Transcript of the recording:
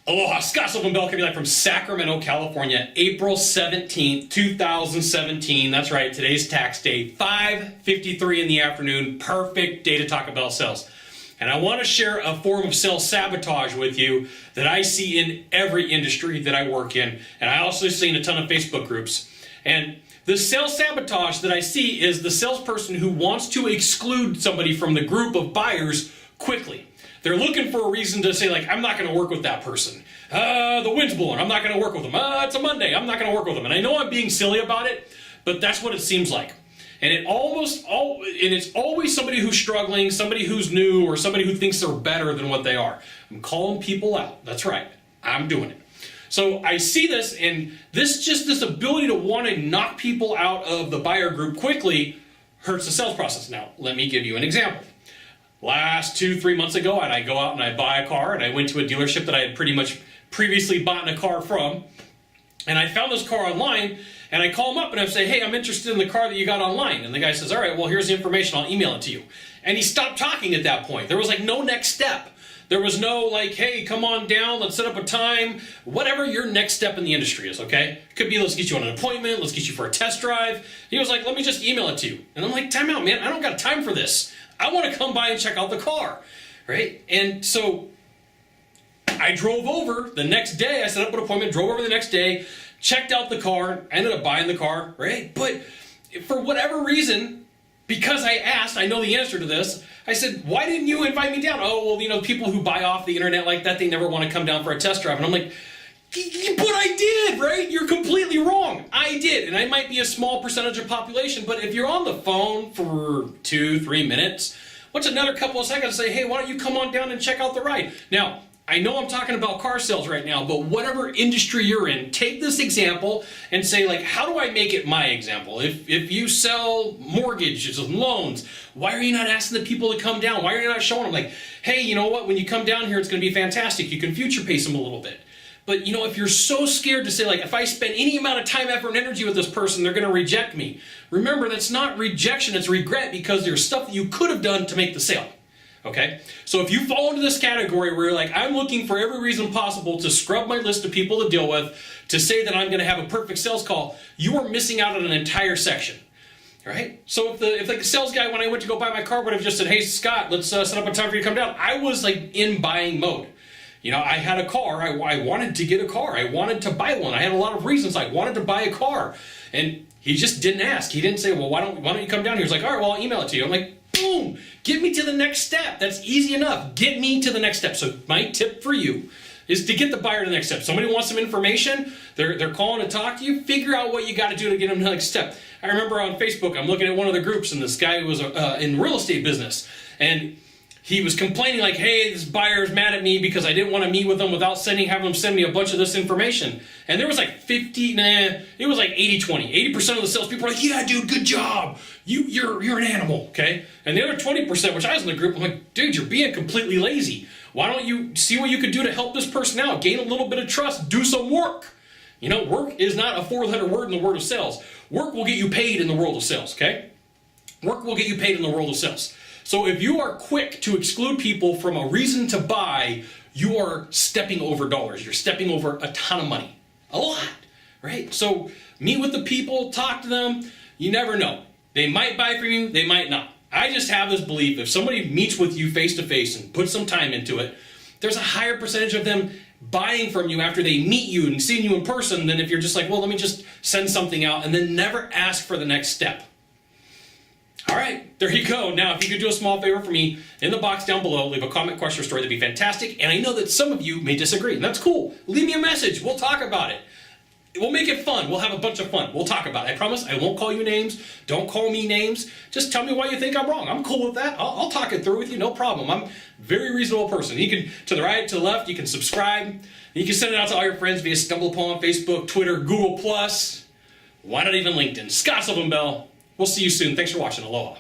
Aloha, Scott Sylvan Bell coming live from Sacramento, California, April 17th, 2017. That's right, today's tax day, 5:53 in the afternoon. Perfect day to talk about sales. And I want to share a form of sales sabotage with you that I see in every industry that I work in. And I also see in a ton of Facebook groups. And the sales sabotage that I see is the salesperson who wants to exclude somebody from the group of buyers quickly. They're looking for a reason to say, like, I'm not going to work with that person. The wind's blowing. I'm not going to work with them. It's a Monday. I'm not going to work with them. And I know I'm being silly about it, but that's what it seems like. And it's always somebody who's struggling, somebody who's new, or somebody who thinks they're better than what they are. I'm calling people out. That's right. I'm doing it. So I see this, and this ability to want to knock people out of the buyer group quickly hurts the sales process. Now, let me give you an example. Last 2-3 months ago, and I go out and I buy a car, and I went to a dealership that I had pretty much previously bought a car from, and I found this car online, and I call him up and I say, hey, I'm interested in the car that you got online. And the guy says, all right, well, here's the information. I'll email it to you. And he stopped talking at that point. There was like no next step. There was no like, hey, come on down, let's set up a time, whatever your next step in the industry is, okay? It could be, let's get you on an appointment, let's get you for a test drive. He was like, let me just email it to you. And I'm like, time out, man, I don't got time for this. I want to come by and check out the car, right? And so I drove over the next day. I set up an appointment, drove over the next day, checked out the car, ended up buying the car, right? But for whatever reason, because I asked, I know the answer to this, I said, why didn't you invite me down? Oh, well, people who buy off the internet like that, they never want to come down for a test drive. And I'm like, but I did, right? You're completely wrong. I did. And I might be a small percentage of population, but if you're on the phone for 2-3 minutes, what's another couple of seconds to say, hey, why don't you come on down and check out the ride? Now, I know I'm talking about car sales right now, but whatever industry you're in, take this example and say, like, how do I make it my example? If you sell mortgages and loans, why are you not asking the people to come down? Why are you not showing them, like, hey, you know what? When you come down here, it's going to be fantastic. You can future pace them a little bit. But, if you're so scared to say, like, if I spend any amount of time, effort, and energy with this person, they're going to reject me. Remember, that's not rejection, it's regret, because there's stuff that you could have done to make the sale. Okay? So if you fall into this category where you're like, I'm looking for every reason possible to scrub my list of people to deal with, to say that I'm going to have a perfect sales call, you are missing out on an entire section. Right? So if the sales guy, when I went to go buy my car, would have just said, hey, Scott, let's set up a time for you to come down, I was like in buying mode. I had a car. I wanted to get a car. I wanted to buy one. I had a lot of reasons I wanted to buy a car. And he just didn't ask. He didn't say, well, why don't you come down here? He's like, all right, well, I'll email it to you. I'm like, boom, get me to the next step. That's easy enough. Get me to the next step. So my tip for you is to get the buyer to the next step. Somebody wants some information. They're calling to talk to you. Figure out what you got to do to get them to the next step. I remember on Facebook, I'm looking at one of the groups, and this guy was in real estate business. And he was complaining like, hey, this buyer is mad at me because I didn't want to meet with them without having them send me a bunch of this information. And there was like it was like 80-20. 80% of the salespeople were like, yeah, dude, good job. You're an animal, okay? And the other 20%, which I was in the group, I'm like, dude, you're being completely lazy. Why don't you see what you could do to help this person out? Gain a little bit of trust. Do some work. Work is not a 4-letter word in the world of sales. Work will get you paid in the world of sales, okay? Work will get you paid in the world of sales. So if you are quick to exclude people from a reason to buy, you are stepping over dollars. You're stepping over a ton of money. A lot, right? So meet with the people, talk to them. You never know. They might buy from you, they might not. I just have this belief, if somebody meets with you face to face and puts some time into it, there's a higher percentage of them buying from you after they meet you and seeing you in person than if you're just like, well, let me just send something out and then never ask for the next step. All right, there you go. Now, if you could do a small favor for me, in the box down below, leave a comment, question, or story. That'd be fantastic. And I know that some of you may disagree, and that's cool. Leave me a message. We'll talk about it. We'll make it fun. We'll have a bunch of fun. We'll talk about it. I promise I won't call you names. Don't call me names. Just tell me why you think I'm wrong. I'm cool with that. I'll talk it through with you. No problem. I'm a very reasonable person. You can, to the right, to the left, you can subscribe. You can send it out to all your friends via StumbleUpon, Facebook, Twitter, Google+. Why not even LinkedIn? Scott Sylvan Bell. We'll see you soon. Thanks for watching. Aloha.